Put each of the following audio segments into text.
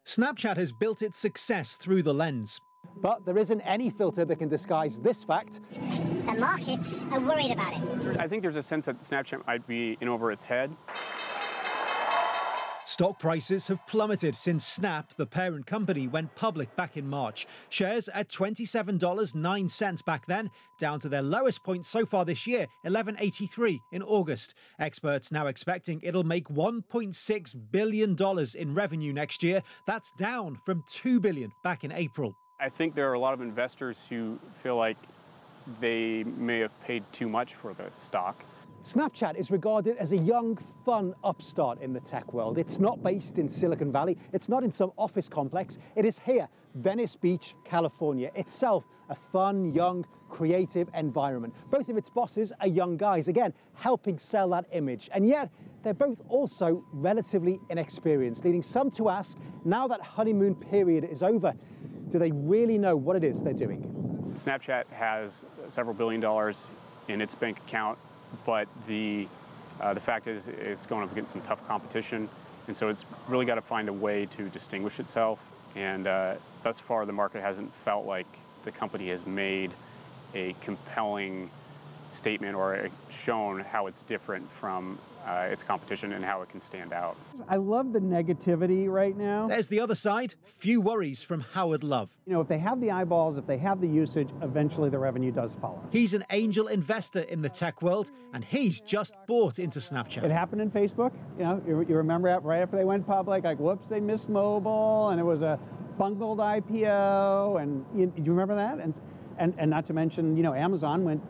Snapchat has built its success through the lens. But there isn't any filter that can disguise this fact. The markets are worried about it. I think there's a sense that Snapchat might be in over its head. Stock prices have plummeted since Snap, the parent company, went public back in March. Shares at $27.09 back then, down to their lowest point so far this year, $11.83 in August. Experts now expecting it'll make $1.6 billion in revenue next year. That's down from $2 billion back in April. I think there are a lot of investors who feel like they may have paid too much for the stock. Snapchat is regarded as a young, fun upstart in the tech world. It's not based in Silicon Valley. It's not in some office complex. It is here, Venice Beach, California. Itself a fun, young, creative environment. Both of its bosses are young guys, again, helping sell that image. And yet, they're both also relatively inexperienced, leading some to ask, now that honeymoon period is over, do they really know what it is they're doing? Snapchat has several $billion in its bank account, but the fact is it's going up against some tough competition, and so it's really got to find a way to distinguish itself. And thus far, the market hasn't felt like the company has made a compelling statement or shown how it's different from its competition and how it can stand out. I love the negativity right now. There's the other side. Few worries from Howard Love. You know, if they have the eyeballs, if they have the usage, eventually the revenue does follow. He's an angel investor in the tech world, and he's just bought into Snapchat. It happened in Facebook. You know, you remember right after they went public, like, whoops, they missed mobile, and it was a bungled IPO, and you remember that? And not to mention, you know, Amazon went,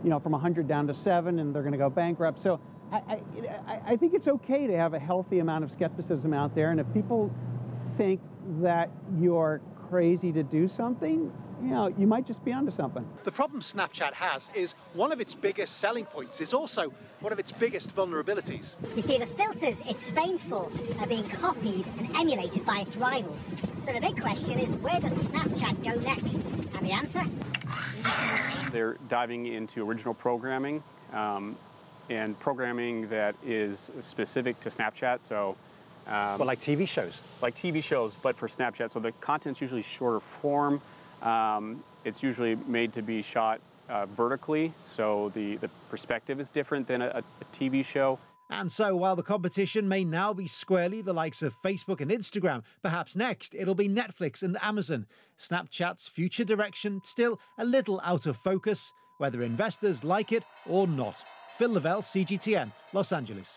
you know, from 100 down to 7, and they're going to go bankrupt. So I think it's okay to have a healthy amount of skepticism out there, and if people think that you're crazy to do something, you know, you might just be onto something. The problem Snapchat has is one of its biggest selling points is also one of its biggest vulnerabilities. You see, the filters it's famed for are being copied and emulated by its rivals. So the big question is, where does Snapchat go next? And the answer? They're diving into original programming and programming that is specific to Snapchat. So, But like TV shows? Like TV shows, but for Snapchat. So the content's usually shorter form. It's usually made to be shot vertically, so the perspective is different than a TV show. And so while the competition may now be squarely the likes of Facebook and Instagram, perhaps next it'll be Netflix and Amazon. Snapchat's future direction still a little out of focus, whether investors like it or not. Phil Lavelle, CGTN, Los Angeles.